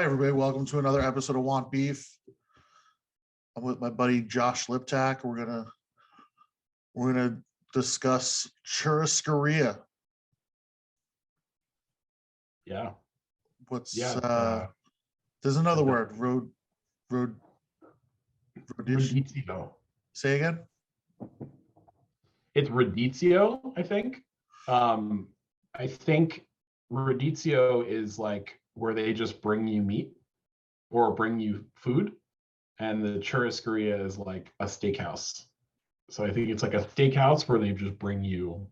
Hi, everybody. Welcome to another episode of Want Beef. I'm with my buddy Josh Liptak. We're gonna discuss churrascaria. Yeah. There's another word. Rodizio. RODIZIO. Say again. It's RODIZIO, I think. I think RODIZIO is like where they just bring you meat or bring you food, and the churrascaria is like a steakhouse. So I think it's like a steakhouse where they just bring you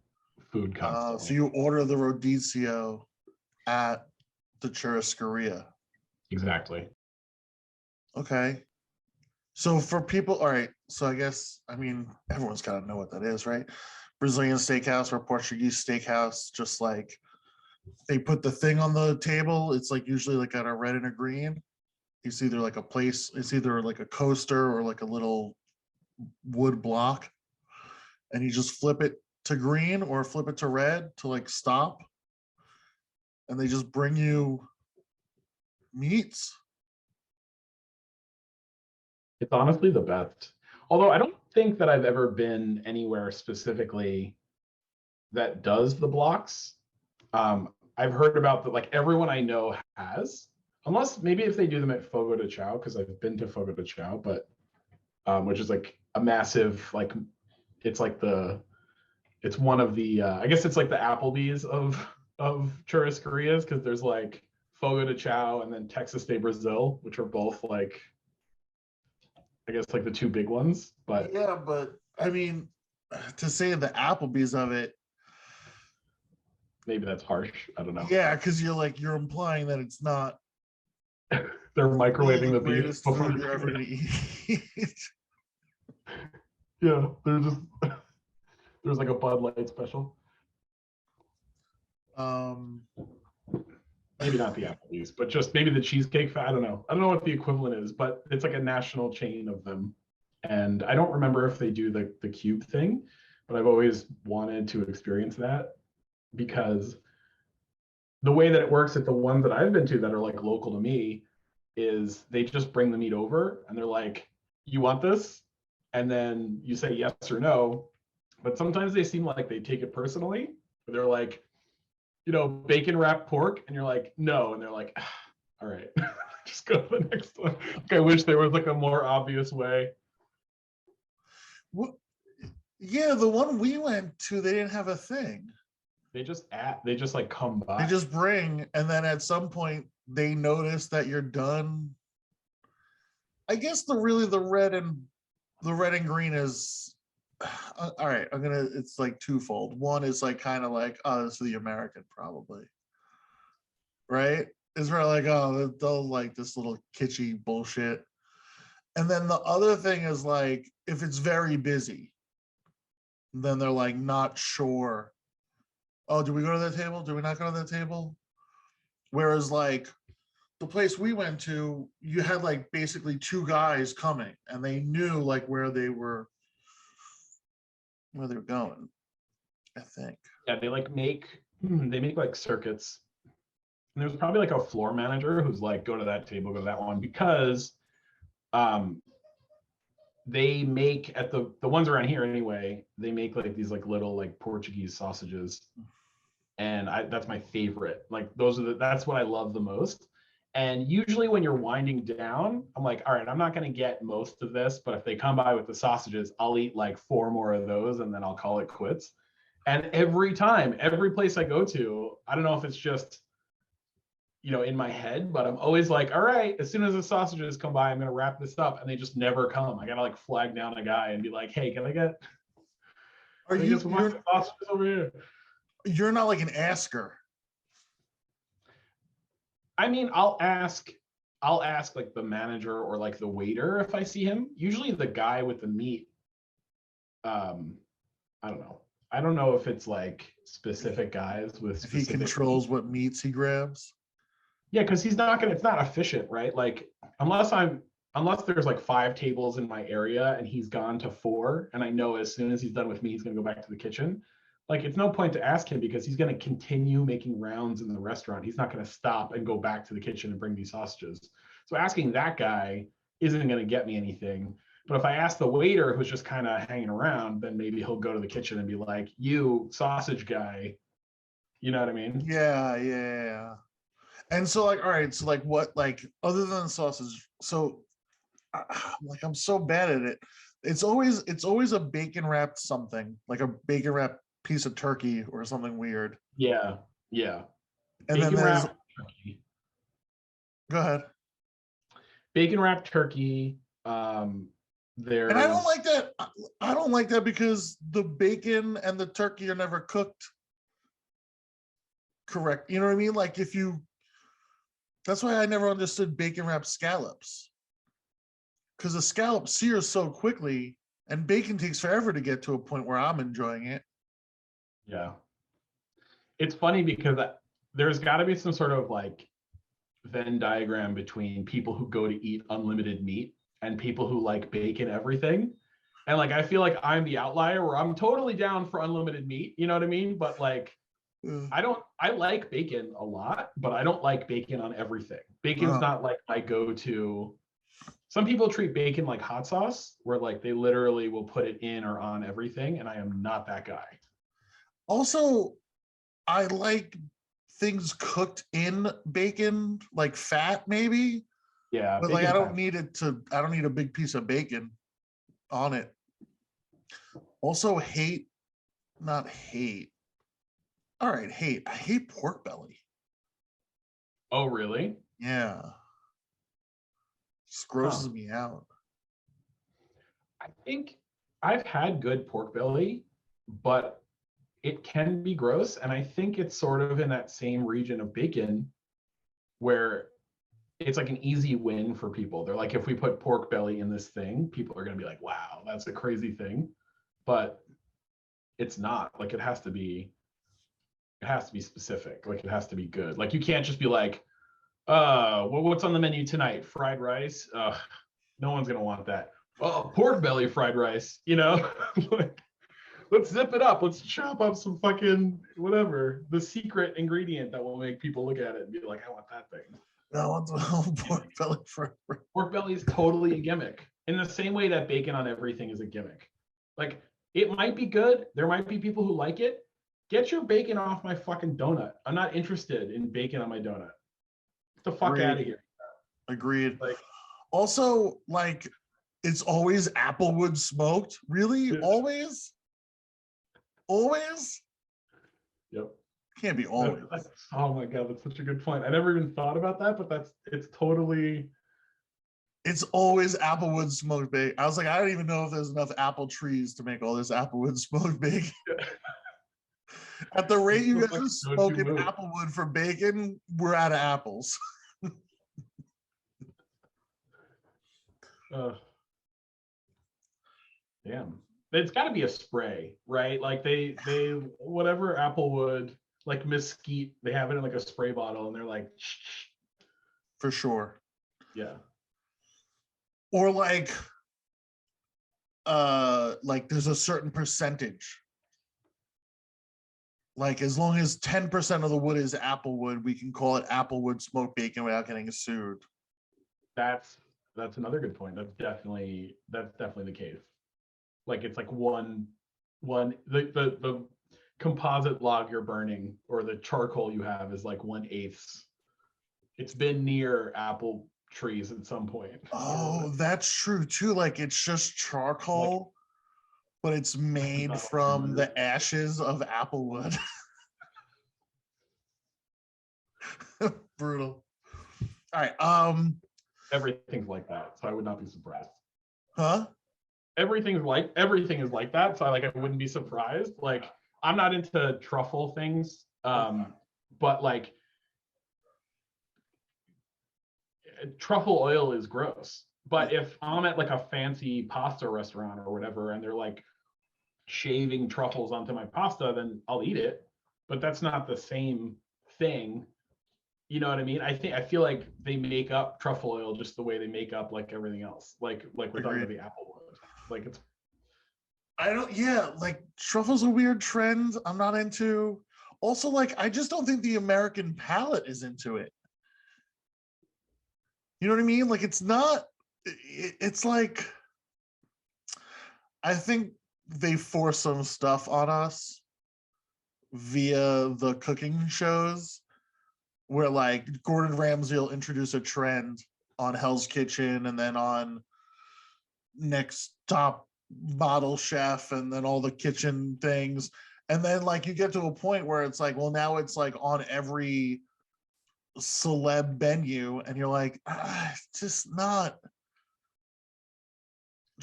food constantly. So you order the RODIZIO at the churrascaria. Exactly. Okay. So for people, all right. So I guess, everyone's got to know what that is, right? Brazilian steakhouse or Portuguese steakhouse, just like they put the thing on the table. It's like usually like got a red and a green. It's either like a coaster or like a little wood block. And you just flip it to green or flip it to red to like stop. And they just bring you meats. It's honestly the best. Although I don't think that I've ever been anywhere specifically that does the blocks. I've heard about that, like everyone I know has, unless maybe if they do them at Fogo de Chao, because I've been to Fogo de Chao, but which is like a massive, like it's one of the I guess it's like the Applebees of churrascarias, because there's like Fogo de Chao and then Texas de Brazil, which are both like, I guess like the two big ones. But yeah, but to say the Applebee's of it, maybe that's harsh. I don't know. Yeah, because you're implying that it's not. They're microwaving the beef before you're ever gonna eat. Yeah, there's like a Bud Light special. Maybe not the Applebee's, but just maybe the Cheesecake. I don't know. I don't know what the equivalent is, but it's like a national chain of them. And I don't remember if they do the cube thing, but I've always wanted to experience that, because the way that it works at the ones that I've been to that are like local to me is they just bring the meat over and they're like, you want this? And then you say yes or no. But sometimes they seem like they take it personally. They're like, bacon wrapped pork. And you're like, no. And they're like, all right, just go to the next one. Like, I wish there was like a more obvious way. Well, yeah, the one we went to, they didn't have a thing. They just like come by. They just bring, and then at some point they notice that you're done. I guess the red and green is all right. It's like twofold. One is like kind of like, oh, this is the American probably, right? It's really like, oh, they'll like this little kitschy bullshit. And then the other thing is like, if it's very busy, then they're like not sure. Oh, do we go to that table? Do we not go to that table? Whereas like the place we went to, you had like basically two guys coming and they knew like where they were going, I think. Yeah, they make like circuits. And there's probably like a floor manager who's like, go to that table, go to that one, because they make at the ones around here anyway, they make like these like little like Portuguese sausages. And that's my favorite. Like that's what I love the most. And usually when you're winding down, I'm like, all right, I'm not going to get most of this, but if they come by with the sausages, I'll eat like 4 more of those and then I'll call it quits. And every place I go to, I don't know if it's just, in my head, but I'm always like, all right, as soon as the sausages come by, I'm going to wrap this up. And they just never come. I got to like flag down a guy and be like, hey, can I get some sausages over here? You're not like an asker. I'll ask like the manager or like the waiter if I see him. Usually the guy with the meat, I don't know. I don't know if it's like specific guys with if he controls meat. What meats he grabs. Yeah, because it's not efficient, right? Like unless there's like 5 tables in my area and he's gone to 4, and I know as soon as he's done with me, he's gonna go back to the kitchen. like it's no point to ask him because he's going to continue making rounds in the restaurant. He's not going to stop and go back to the kitchen and bring these sausages. So asking that guy isn't going to get me anything. But if I ask the waiter who's just kind of hanging around, then maybe he'll go to the kitchen and be like, "You sausage guy," you know what I mean? Yeah. And so like, all right, so like what, like other than sausage, so like I'm so bad at it. It's always a bacon wrapped something, like a bacon wrapped piece of turkey or something weird. Yeah. And then Bacon there's wrapped turkey. go ahead. Bacon wrapped turkey. And I don't There's like that. I don't like that because the bacon and the turkey are never cooked correct. You know what I mean? Like if you, that's why I never understood bacon wrapped scallops. Because the scallop sears so quickly and bacon takes forever to get to a point where I'm enjoying it. yeah. It's funny because there's got to be some sort of like Venn diagram between people who go to eat unlimited meat and people who like bacon everything. And like I feel like I'm the outlier where I'm totally down for unlimited meat, you know what I mean? But like I like bacon a lot, but I don't like bacon on everything. Bacon's not like my go-to. Some people treat bacon like hot sauce, where like they literally will put it in or on everything, and I am not that guy. Also, I like things cooked in bacon, like fat maybe, Yeah, but like bacon I don't fat. need it to. I don't need a big piece of bacon on it. Also, not hate. All right, hate. I hate pork belly. Oh, really? Yeah, just Huh. grosses me out. I think I've had good pork belly, but it can be gross. And I think it's sort of in that same region of bacon where it's like an easy win for people. They're like, if we put pork belly in this thing, people are going to be like, wow, that's a crazy thing. But it's not. Like it has to be specific. Like it has to be good. Like you can't just be like, what's on the menu tonight? Fried rice? No one's gonna want that. Oh, pork belly fried rice, you know? Like, let's zip it up. Let's chop up some fucking whatever. The secret ingredient that will make people look at it and be like, I want that thing. No, it's a pork belly for. Pork belly is totally a gimmick. In the same way that bacon on everything is a gimmick. Like it might be good. There might be people who like it. Get your bacon off my fucking donut. I'm not interested in bacon on my donut. Get the fuck out of here. Agreed. Like, Also, like it's always applewood smoked. Really? yeah. Always? Always? Yep. Can't be always. Oh my god, that's such a good point. I never even thought about that, but it's totally. It's always applewood smoked bacon. I was like, I don't even know if there's enough apple trees to make all this applewood smoked bacon. At the rate you guys are smoking applewood for bacon, we're out of apples. Damn. It's got to be a spray, right? Like they whatever applewood, like mesquite, they have it in like a spray bottle, and they're like, for sure. Yeah. Or like there's a certain percentage. Like as long as 10% of the wood is applewood, we can call it applewood smoked bacon without getting sued. That's another good point. That's definitely the case. Like it's like the composite log you're burning or the charcoal you have is like 1/8. It's been near apple trees at some point. Oh, that's true too. Like it's just charcoal, but it's made from the ashes of applewood. Brutal. All right. Everything's like that, so I would not be surprised. Huh? Everything is like that, so I wouldn't be surprised. Like I'm not into truffle things, but like truffle oil is gross. But if I'm at like a fancy pasta restaurant or whatever, and they're like shaving truffles onto my pasta, then I'll eat it. But that's not the same thing. You know what I mean? I feel like they make up truffle oil just the way they make up like everything else. Like we're talking about the applewood. Like it's. I don't, yeah, like truffles a weird trend I'm not into. Also, like, I just don't think the American palate is into it. You know what I mean? Like, it's not, it's like, I think they force some stuff on us via the cooking shows where like Gordon Ramsay will introduce a trend on Hell's Kitchen and then on Next Top Model Chef and then all the kitchen things. And then like you get to a point where it's like, well, now it's like on every celeb menu and you're like, just not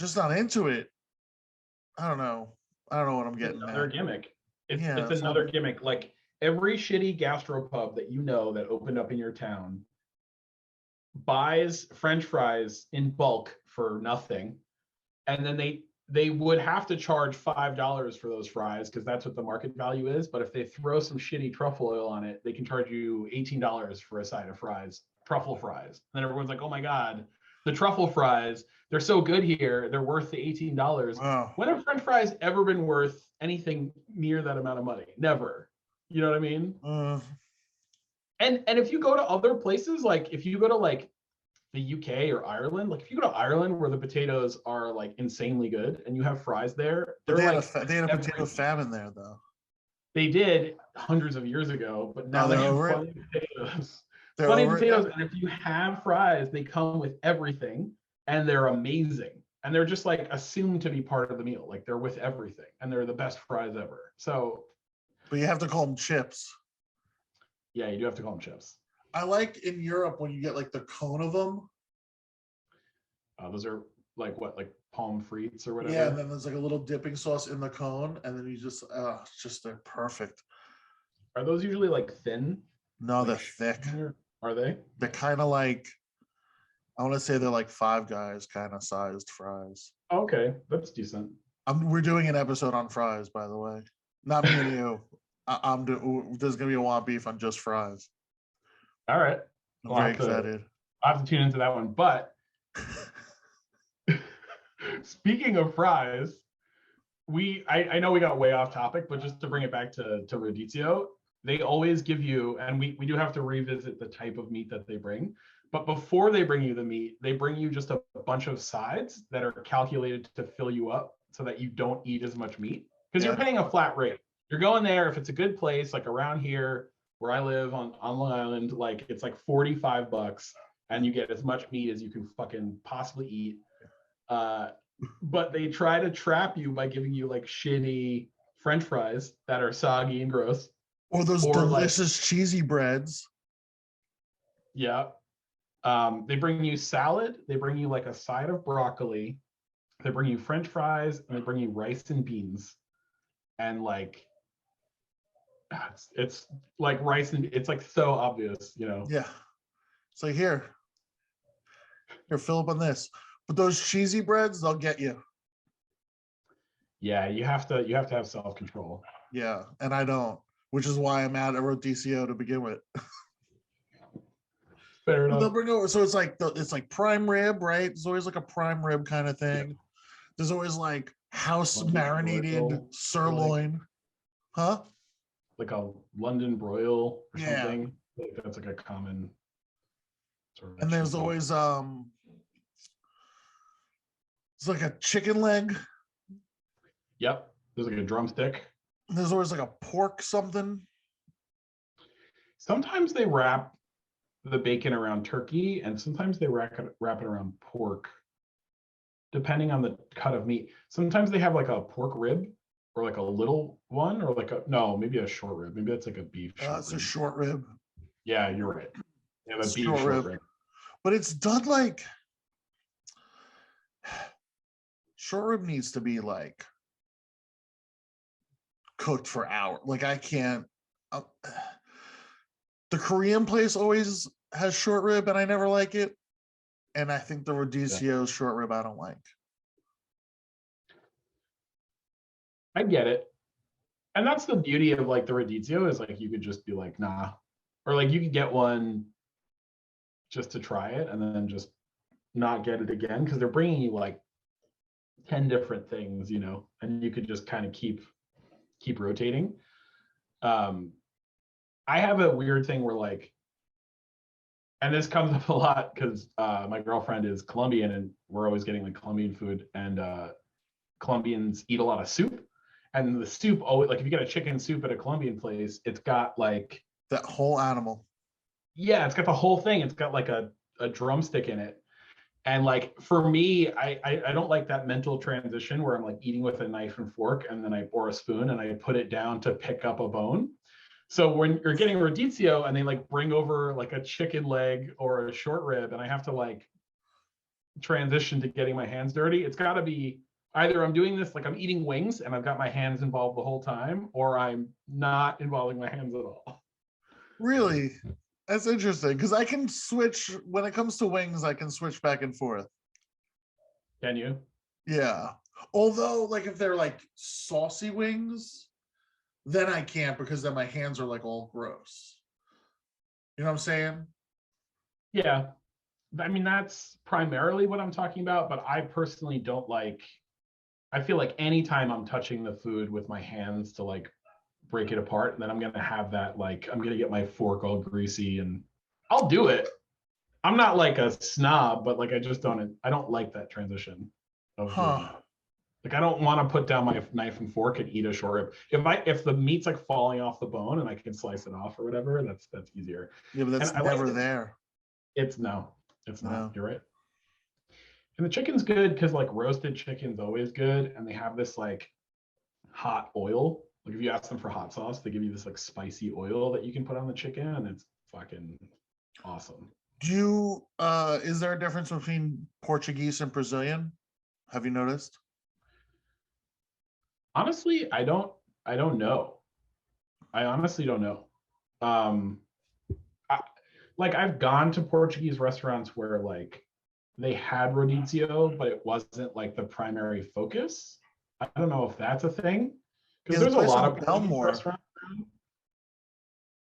into it. I don't know. I don't know what I'm getting Another at. gimmick. It's Yeah, it's another gimmick. Like every shitty gastropub that you know that opened up in your town buys French fries in bulk for nothing, and then they would have to charge $5 for those fries because that's what the market value is. But if they throw some shitty truffle oil on it, they can charge you $18 for a side of fries, truffle fries. And then everyone's like, oh my God, the truffle fries, they're so good here. They're worth the $18. wow. When have French fries ever been worth anything near that amount of money? Never. You know what I mean? And if you go to other places, like if you go to like the UK or Ireland, like if you go to Ireland where the potatoes are like insanely good and you have fries there, But they're they had a potato everything. famine there though. They did hundreds of years ago, but now they're they have over plenty of potatoes. They're Plenty of over it potatoes, now? and if you have fries, they come with everything, and they're amazing. And they're just like assumed to be part of the meal, like they're with everything, and they're the best fries ever. So, But you have to call them chips. yeah, you do have to call them chips. I like in Europe when you get like the cone of them. Those are like what, like palm frites or whatever. Yeah, and then there's like a little dipping sauce in the cone, and then you just they're perfect. Are those usually like thin? No, Like, they're thick. Are they? They're kind of like, I want to say they're like Five Guys kind of sized fries. Okay, that's decent. We're doing an episode on fries, by the way. Not me and you. There's gonna be a want beef on just fries. All right. I'm very excited. I'll have to tune into that one. But speaking of fries, I know we got way off topic, but just to bring it back to RODIZIO, they always give you, and we do have to revisit the type of meat that they bring. But before they bring you the meat, they bring you just a bunch of sides that are calculated to fill you up so that you don't eat as much meat. Because you're paying a flat rate. You're going there, if it's a good place, like around here where I live on Long Island, like it's like $45 and you get as much meat as you can fucking possibly eat. But they try to trap you by giving you like shitty French fries that are soggy and gross. Or those delicious cheesy breads. Yeah. They bring you salad. They bring you like a side of broccoli. They bring you French fries, and they bring you rice and beans. And like, it's like rice and it's like so obvious, you know? Yeah. It's like here, fill up on this. But those cheesy breads, they'll get you. Yeah, you have to have self-control. Yeah, and I don't, which is why I'm at a RODIZIO to begin with. Fair enough. They'll bring over, so it's like prime rib, right? There's always like a prime rib kind of thing. Yeah. There's always like house marinated sirloin, huh? Like a London broil or something. Like that's like a common sort of. And there's always it's like a chicken leg. Yep, there's like a drumstick. There's always like a pork something. Sometimes they wrap the bacon around turkey, and sometimes they wrap it around pork, depending on the cut of meat. Sometimes they have like a pork rib, or like a little one, or like maybe a short rib. Maybe that's like a beef. It's a short rib. Yeah, you're right. Yeah, that's beef short rib. But it's done like short rib needs to be like cooked for hours. Like I can't. The Korean place always has short rib, and I never like it. And I think the RODIZIO short rib I don't like. I get it. And that's the beauty of like the RODIZIO is like you could just be like, nah. Or like you could get one just to try it and then just not get it again because they're bringing you like 10 different things, and you could just kind of keep rotating. I have a weird thing where like, and this comes up a lot because my girlfriend is Colombian and we're always getting like Colombian food, and Colombians eat a lot of soup. And the soup, always, like if you get a chicken soup at a Colombian place, it's got like that whole animal. Yeah, it's got the whole thing. It's got like a drumstick in it. And like for me, I don't like that mental transition where I'm like eating with a knife and fork and then or a spoon and I put it down to pick up a bone. So when you're getting RODIZIO and they like bring over like a chicken leg or a short rib and I have to like transition to getting my hands dirty, it's got to be either I'm doing this like I'm eating wings and I've got my hands involved the whole time, or I'm not involving my hands at all. Really? That's interesting because I can switch when it comes to wings. I can switch back and forth. Can you? Yeah. Although, like, if they're like saucy wings, then I can't because then my hands are like all gross. You know what I'm saying? Yeah. I mean, that's primarily what I'm talking about, but I personally don't like, I feel like anytime I'm touching the food with my hands to like break it apart, then I'm going to have that, like, I'm going to get my fork all greasy and I'll do it. I'm not like a snob, but like, I don't like that transition of doing that. Like, I don't want to put down my knife and fork and eat a short rib. If the meat's like falling off the bone and I can slice it off or whatever, that's easier. Yeah, but that's never there. It's not. No. You're right. And the chicken's good because like roasted chicken's always good, and they have this like hot oil. Like if you ask them for hot sauce, they give you this like spicy oil that you can put on the chicken, and it's fucking awesome. Is there a difference between Portuguese and Brazilian? Have you noticed? Honestly, I don't know. I honestly don't know. I've gone to Portuguese restaurants where like they had RODIZIO, but it wasn't like the primary focus. I don't know if that's a thing because there's a lot of Belmore restaurants.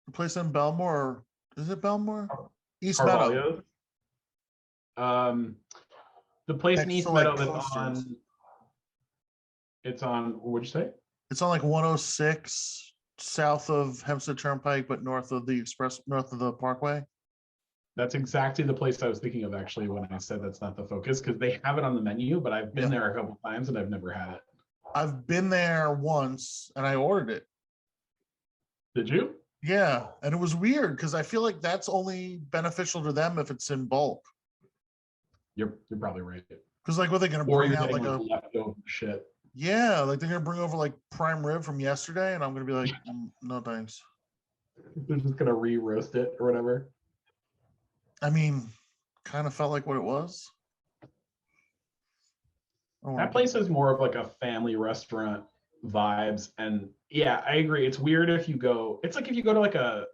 The place in Belmore, is it Belmore? East Carvalho's. Meadow. The place in East Meadow that's on. It's on. What'd you say? It's on like 106 south of Hempstead Turnpike, but north of the Parkway. That's exactly the place I was thinking of actually when I said that's not the focus, because they have it on the menu, but I've been there a couple times and I've never had it. I've been there once and I ordered it. Did you? Yeah, and it was weird because I feel like that's only beneficial to them if it's in bulk. You're probably right. Because like, what they're gonna bring out like a leftover shit. Yeah, like they're gonna bring over like prime rib from yesterday, and I'm gonna be like, no thanks. They're just gonna re-roast it or whatever. I mean, kind of felt like what it was. That place is more of like a family restaurant vibes, and yeah, I agree. It's weird if you go. It's like if you go to like I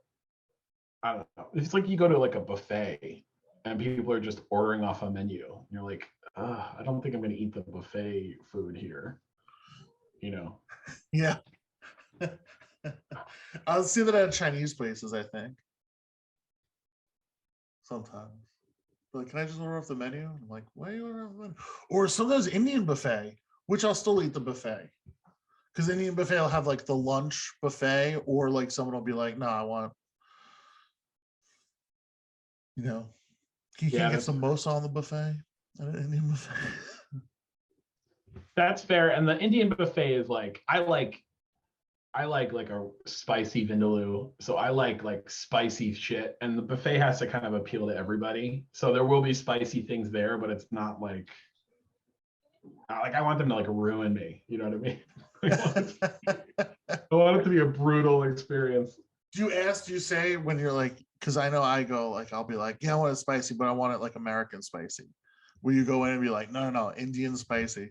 don't know. It's like you go to like a buffet, and people are just ordering off a menu. And you're like, I don't think I'm gonna eat the buffet food here. Yeah. I'll see that at Chinese places, I think. Sometimes. Like, can I just order off the menu? I'm like, why are you ordering off the menu? Or sometimes Indian buffet, which I'll still eat the buffet. Because Indian buffet will have like the lunch buffet, or like someone will be like, no, I want, you can't get samosa on the buffet at an Indian buffet. That's fair. And the Indian buffet is like, I like a spicy vindaloo. So I like spicy shit. And the buffet has to kind of appeal to everybody. So there will be spicy things there, but it's not like I want them to like ruin me. You know what I mean? I want it to be a brutal experience. Do you say when you're like, because I know I go like, I'll be like, yeah, I want it spicy, but I want it like American spicy. Will you go in and be like, no, Indian spicy?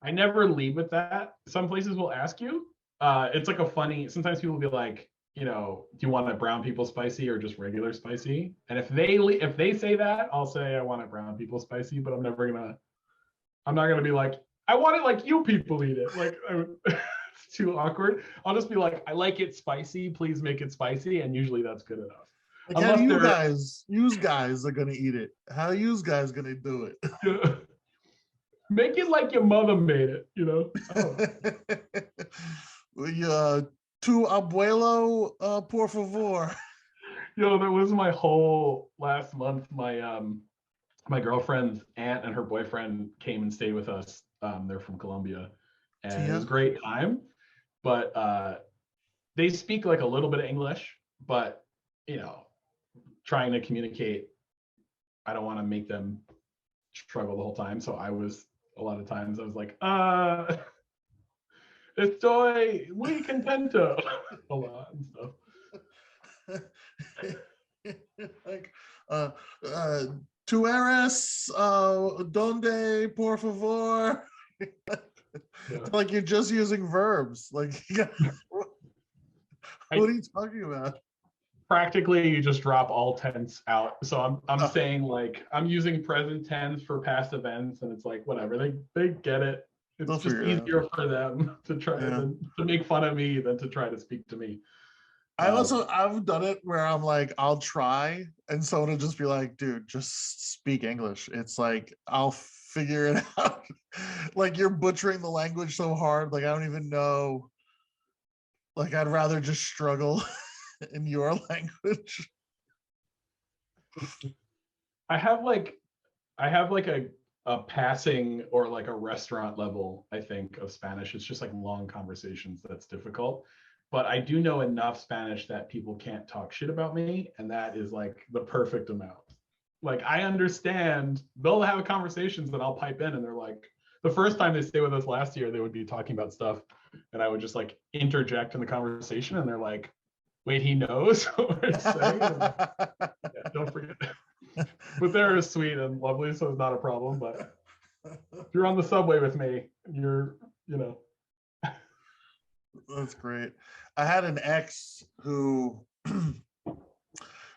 I never lead with that. Some places will ask you. It's like sometimes people will be like, do you want it brown people spicy or just regular spicy? And if they say that, I'll say I want it brown people spicy, but I'm not gonna be like, I want it like you people eat it. Like, it's too awkward. I'll just be like, I like it spicy. Please make it spicy. And usually that's good enough. Like, how do you guys are gonna eat it? How are you guys gonna do it? Make it like your mother made it, you know? Oh, Tu abuelo, por favor. yo, that was my whole last month. My girlfriend's aunt and her boyfriend came and stayed with us. They're from Colombia, and it was a Tia? great time. But they speak like a little bit of English, but you know, trying to communicate, I don't want to make them struggle the whole time. So a lot of times I was like, estoy muy contento a lot and stuff. Like, tu eres, donde, por favor. Yeah. Like you're just using verbs. Like, what are you talking about? Practically, you just drop all tense out. So I'm Oh. saying like I'm using present tense for past events, and it's like whatever. They get it. They'll It's just figure it out. easier for them to try Yeah. to make fun of me than to try to speak to me. I've done it where I'm like, I'll try, and someone will just be like, dude, just speak English. It's like I'll figure it out. Like you're butchering the language so hard, like I don't even know. Like I'd rather just struggle in your language. I have like a passing or like a restaurant level, I think, of Spanish. It's just like long conversations that's difficult. But I do know enough Spanish that people can't talk shit about me, and that is like the perfect amount. Like I understand they'll have conversations that I'll pipe in, and they're like, the first time they stayed with us last year, they would be talking about stuff, and I would just like interject in the conversation, and they're like, "Wait, he knows what we're saying." Yeah, don't forget. But they're sweet and lovely, so it's not a problem. But if you're on the subway with me, you're, you know. That's great. I had an ex who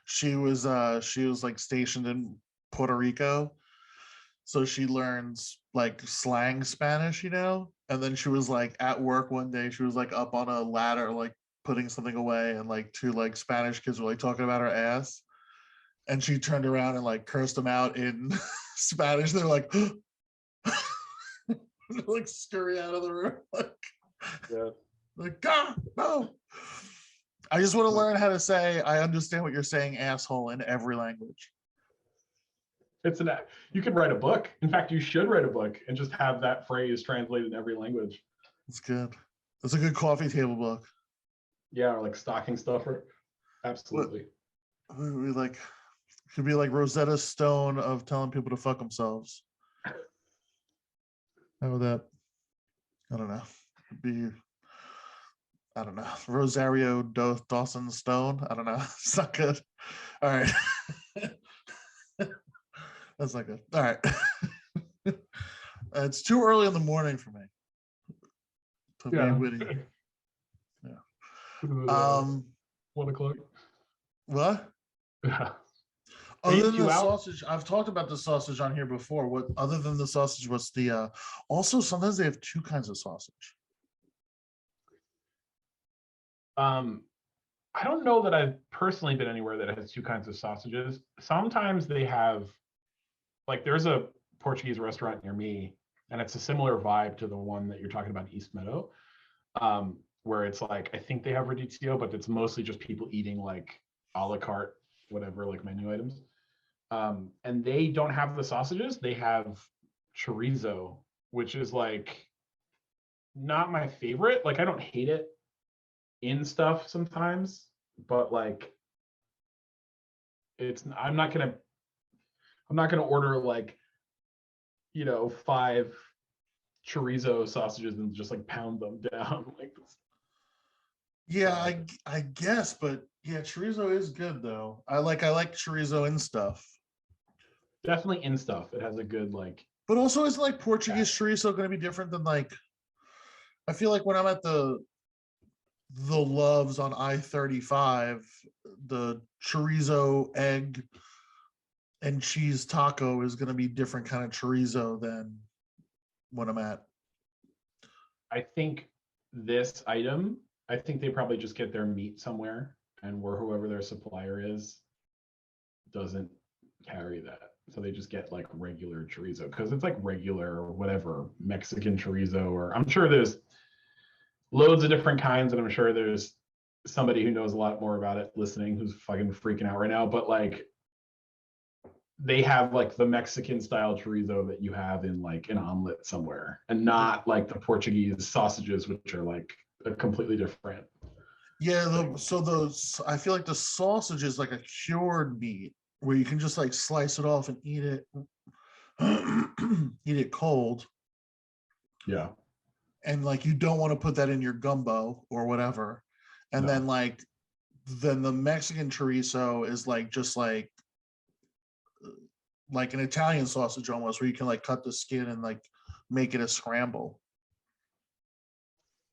she was like stationed in Puerto Rico. So she learns like slang Spanish, and then she was like at work one day, she was like up on a ladder, like putting something away, and like two like Spanish kids were like talking about her ass. And she turned around and like cursed them out in Spanish. They're like, like scurry out of the room. Yeah. Like, God, no. I just want to learn how to say, I understand what you're saying, asshole, in every language. You could write a book. In fact, you should write a book and just have that phrase translated in every language. It's good. It's a good coffee table book. Yeah, or like stocking stuffer. Absolutely. We like could be like Rosetta Stone of telling people to fuck themselves. How would that? I don't know. Be I don't know. Rosario Dawson Stone. I don't know. It's not good. All right. That's not good. All right. It's too early in the morning for me to be witty. Yeah. 1 o'clock. What? Yeah. Other than the sausage, I've talked about the sausage on here before. What other than the sausage, what's the also sometimes they have two kinds of sausage. I don't know that I've personally been anywhere that has two kinds of sausages. Sometimes they have, like, there's a Portuguese restaurant near me, and it's a similar vibe to the one that you're talking about in East Meadow, where it's like, I think they have RODIZIO, but it's mostly just people eating like a la carte, whatever, like menu items. And they don't have the sausages. They have chorizo, which is like not my favorite. Like, I don't hate it in stuff sometimes, but like I'm not gonna order like, 5 chorizo sausages and just like pound them down like this. Yeah, I guess, but yeah, chorizo is good though. I like chorizo in stuff. Definitely in stuff. It has a good like. But also, is like Portuguese chorizo going to be different than like? I feel like when I'm at the Loves on I-35, the chorizo, egg, and cheese taco is going to be different kind of chorizo than when I'm at. I think this item, I think they probably just get their meat somewhere, and where whoever their supplier is doesn't carry that. So they just get like regular chorizo because it's like regular or whatever Mexican chorizo, or I'm sure there's loads of different kinds, and I'm sure there's somebody who knows a lot more about it listening who's fucking freaking out right now. But like they have like the Mexican style chorizo that you have in like an omelet somewhere, and not like the Portuguese sausages, which are like a completely different. Yeah, so those, I feel like the sausage is like a cured meat where you can just like slice it off and eat it, eat it cold, Yeah. and like you don't want to put that in your gumbo or whatever. And No. then the Mexican chorizo is like just like an Italian sausage almost, where you can like cut the skin and like make it a scramble.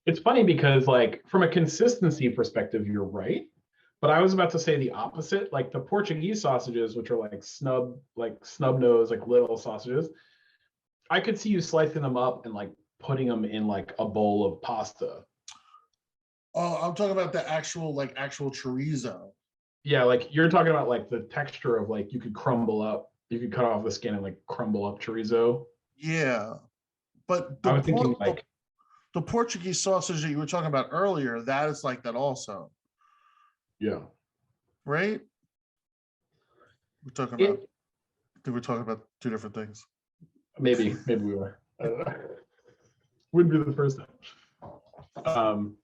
It's funny because like from a consistency perspective, you're right. But I was about to say the opposite. Like the Portuguese sausages, which are like snub nose, like little sausages, I could see you slicing them up and like putting them in like a bowl of pasta. Oh, I'm talking about the actual chorizo. Yeah, like you're talking about like the texture of like you could crumble up, you could cut off the skin and like crumble up chorizo. Yeah, but I was thinking like, the Portuguese sausage that you were talking about earlier, that is like that also, yeah, right? We're talking about, I think we're talking about two different things. maybe we were. Wouldn't be the first time.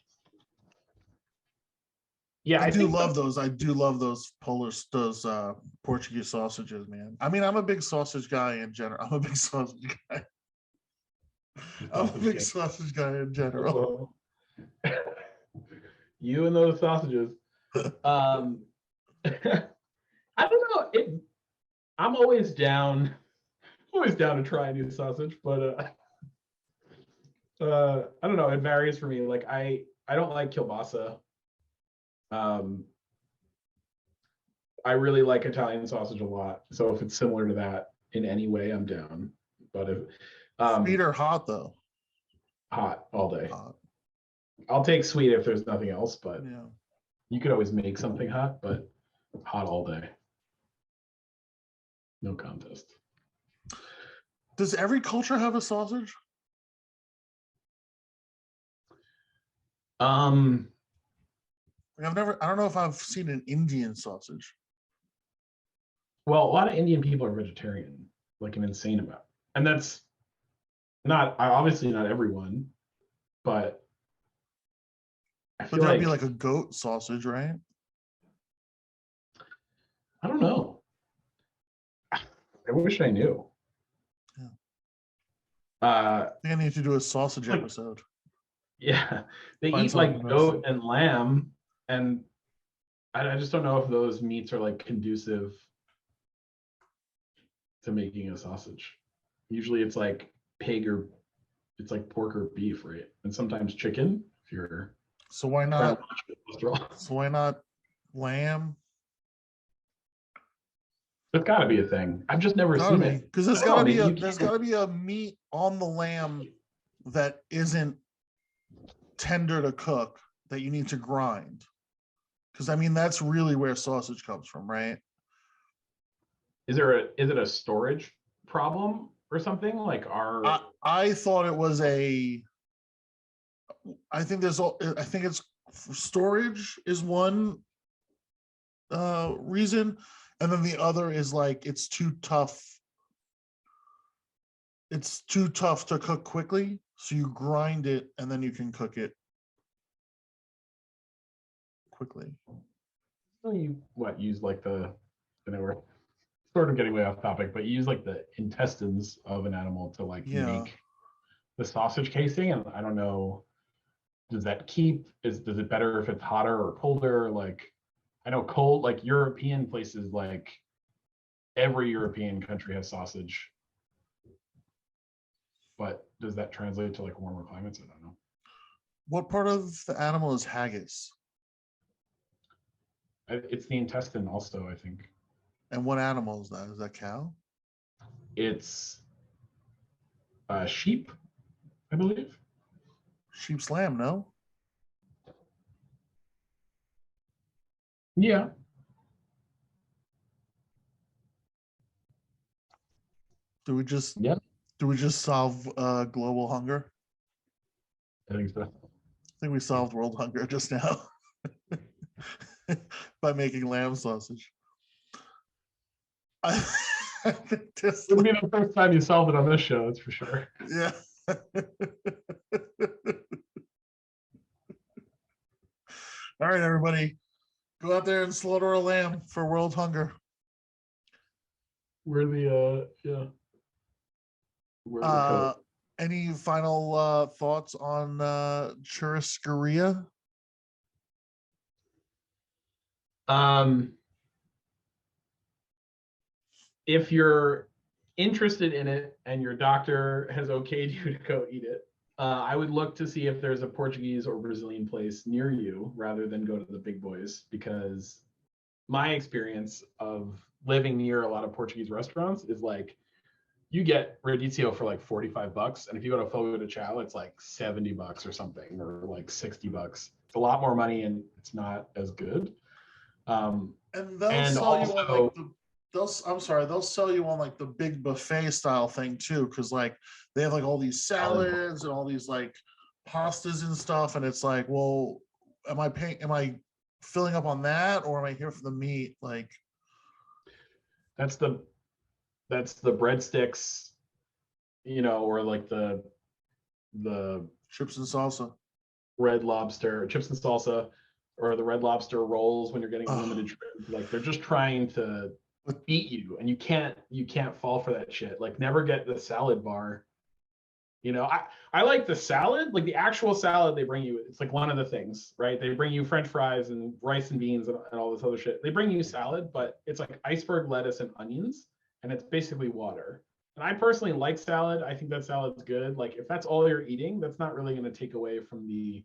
Yeah, I do love those. I do love those Portuguese sausages, man. I mean, I'm a big sausage guy in general. I'm a big sausage guy. I'm a big sausage guy in general. You and those sausages. I don't know. I'm always down to try a new sausage, but I don't know. It varies for me. Like I don't like kielbasa. I really like Italian sausage a lot. So if it's similar to that in any way, I'm down. But if Sweet or hot though? hot all day. Hot. I'll take sweet if there's nothing else, but Yeah. you could always make something hot, but hot all day. No contest. Does every culture have a sausage? I don't know if I've seen an Indian sausage. Well, a lot of Indian people are vegetarian, like an insane amount. And that's not obviously not everyone, but I feel But that'd like be like a goat sausage, right? I don't know. I wish I knew. Yeah. I think I need to do a sausage episode. Yeah, they Find eat like something goat and lamb, and I just don't know if those meats are like conducive to making a sausage. Usually it's like pig or it's like pork or beef, right? And sometimes chicken if you're So why trying not? to watch cholesterol. So why not lamb? It's got to be a thing. I've just never seen it. Because there's got to be a meat on the lamb that isn't tender to cook that you need to grind. Because I mean that's really where sausage comes from, right? Is it a storage problem or something? Like I thought it was I think it's storage is one reason, and then the other is like it's too tough to cook quickly, so you grind it and then you can cook it quickly. you use like we're sort of getting way off topic, but you use like the intestines of an animal to like make the sausage casing, and I don't know, does it better if it's hotter or colder? Like I know cold, like European places, like every European country has sausage, but does that translate to like warmer climates? I don't know. What part of the animal is haggis? It's the intestine also, I think. And what animal is that? Is that cow? It's sheep, I believe. Sheep's lamb, no? Yeah. Do we just Yeah, do we just solve global hunger? I think so. I think we solved world hunger just now by making lamb sausage. I think this, Wouldn't be the first time you solved it on this show, that's for sure. yeah. All right, everybody, go out there and slaughter a lamb for world hunger. We're the we're the code. Any final thoughts on churrascaria? If you're interested in it and your doctor has okayed you to go eat it, I would look to see if there's a Portuguese or Brazilian place near you rather than go to the big boys, because my experience of living near a lot of Portuguese restaurants is like you get RODIZIO for like $45, and if you go to Fogo de Chao, it's like $70 or something, or like $60. It's a lot more money and it's not as good. And they'll And sell you on also, like they'll sell you on like the big buffet style thing too, because like they have like all these salads and all these like pastas and stuff, and it's like, well, am I filling up on that, or am I here for the meat? Like, that's the breadsticks, or like the chips and salsa. Red Lobster chips and salsa, or the Red Lobster rolls when you're getting unlimited shrimp. Like they're just trying to beat you, and you can't fall for that shit. Like never get the salad bar. I like the salad, like the actual salad they bring you. It's like one of the things, right? They bring you French fries and rice and beans and all this other shit. They bring you salad, but it's like iceberg lettuce and onions, and it's basically water. And I personally like salad. I think that salad's good. Like if that's all you're eating, that's not really going to take away from the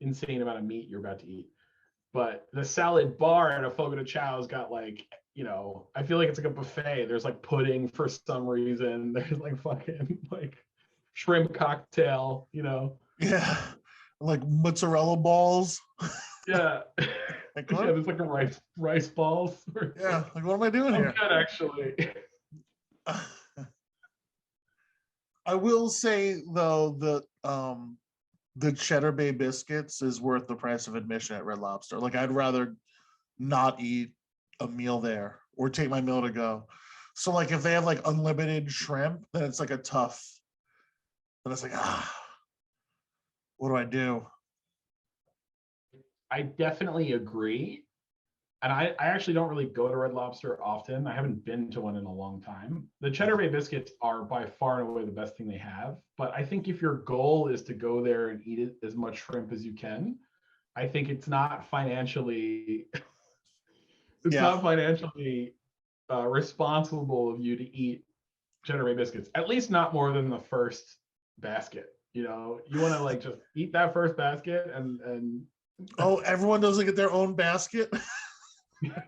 insane amount of meat you're about to eat. But the salad bar at a Fogo de Chao's got like, I feel like it's like a buffet. There's like pudding for some reason. There's like fucking like shrimp cocktail, Yeah, like mozzarella balls. Yeah. Like, Yeah, there's like a rice balls. Yeah, like what am I doing here? Good, actually. I will say though that the Cheddar Bay biscuits is worth the price of admission at Red Lobster. Like I'd rather not eat a meal there or take my meal to go. So like if they have like unlimited shrimp, then it's like a tough. Then it's like, what do I do? I definitely agree. And I actually don't really go to Red Lobster often. I haven't been to one in a long time. The Cheddar Bay biscuits are by far and away the best thing they have. But I think if your goal is to go there and eat it as much shrimp as you can, I think it's not financially responsible of you to eat Cheddar Bay biscuits, at least not more than the first basket. You want to like just eat that first basket and Oh, everyone doesn't get their own basket. Because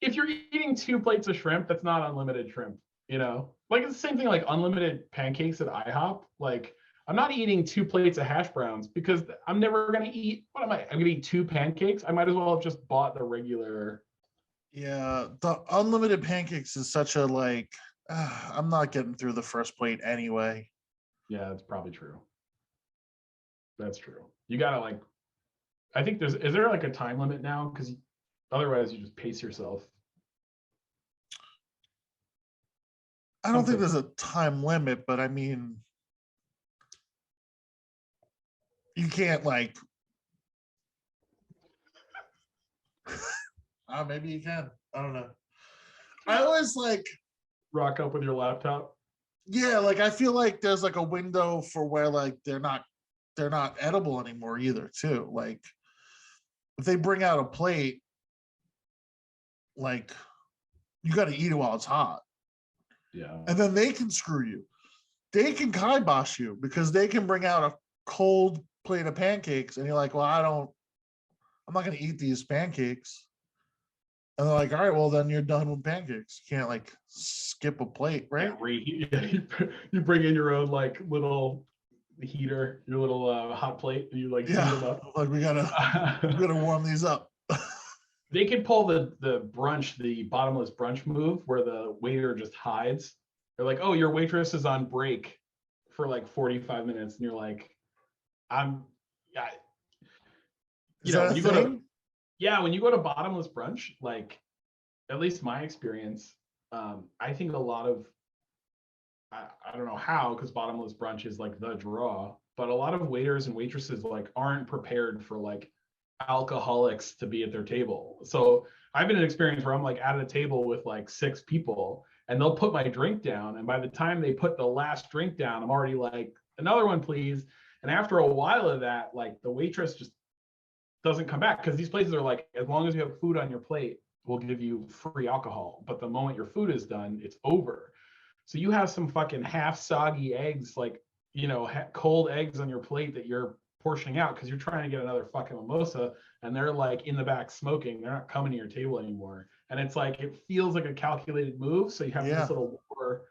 if you're eating 2 plates of shrimp, that's not unlimited shrimp. Like it's the same thing like unlimited pancakes at IHOP. Like I'm not eating 2 plates of hash browns because I'm never gonna eat. What am I? I'm gonna eat 2 pancakes. I might as well have just bought the regular. Yeah, the unlimited pancakes is such a like. I'm not getting through the first plate anyway. Yeah, that's probably true. That's true. You gotta like. I think is there like a time limit now? Because otherwise you just pace yourself. I don't think there's a time limit, but I mean, you can't like. Maybe you can. I don't know. I always like rock up with your laptop. Yeah, like I feel like there's like a window for where like they're not edible anymore either too. Like if they bring out a plate, like you got to eat it while it's hot. Yeah. And then they can screw you. They can kibosh you because they can bring out a cold plate of pancakes and you're like, well, I'm not going to eat these pancakes. And they're like, all right, well, then you're done with pancakes. You can't like skip a plate, right? You bring in your own like little heater, your little hot plate, and you like heat them up. Like we gotta warm these up. They could pull the brunch, the bottomless brunch move where the waiter just hides. They're like, oh, your waitress is on break for like 45 minutes. And you're like, yeah. Is that a thing? When you go to bottomless brunch, like at least my experience, I think a lot of, I don't know how, because bottomless brunch is like the draw, but a lot of waiters and waitresses like aren't prepared for like alcoholics to be at their table. So I've been in an experience where I'm like at a table with like 6 people and they'll put my drink down. And by the time they put the last drink down, I'm already like, another one, please. And after a while of that, like the waitress just doesn't come back, because these places are like, as long as you have food on your plate, we'll give you free alcohol. But the moment your food is done, it's over. So you have some fucking half soggy eggs, like, you know, cold eggs on your plate that you're portioning out because you're trying to get another fucking mimosa, and they're like in the back smoking. They're not coming to your table anymore. And it's like, it feels like a calculated move. So you have this little war.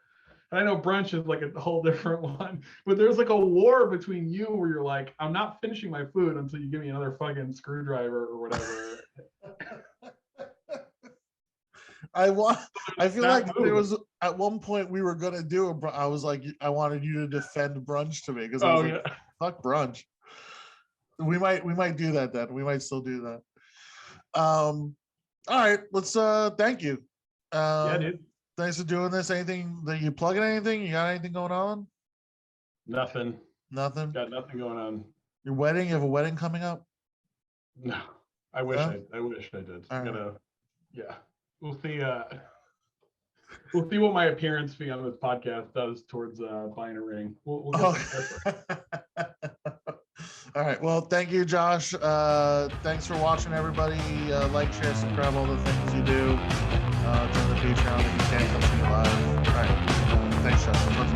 And I know brunch is like a whole different one, but there's like a war between you where you're like, I'm not finishing my food until you give me another fucking screwdriver or whatever. I feel like there was at one point we were gonna do I was like, I wanted you to defend brunch to me because I was like, fuck brunch. We might do that then. We might still do that. All right, let's thank you. Yeah, dude. Thanks for doing this. Anything that you plugging anything? You got anything going on? Nothing. Nothing? Got nothing going on. Your wedding? You have a wedding coming up? No. I wish I did. All I'm right. gonna, yeah. We'll see what my appearance fee on this podcast does towards buying a ring. We'll get All right. Well, thank you, Josh. Thanks for watching, everybody. Like, share, subscribe, all the things you do. Join the Patreon if you can't come see me live. All right. Thanks, Josh.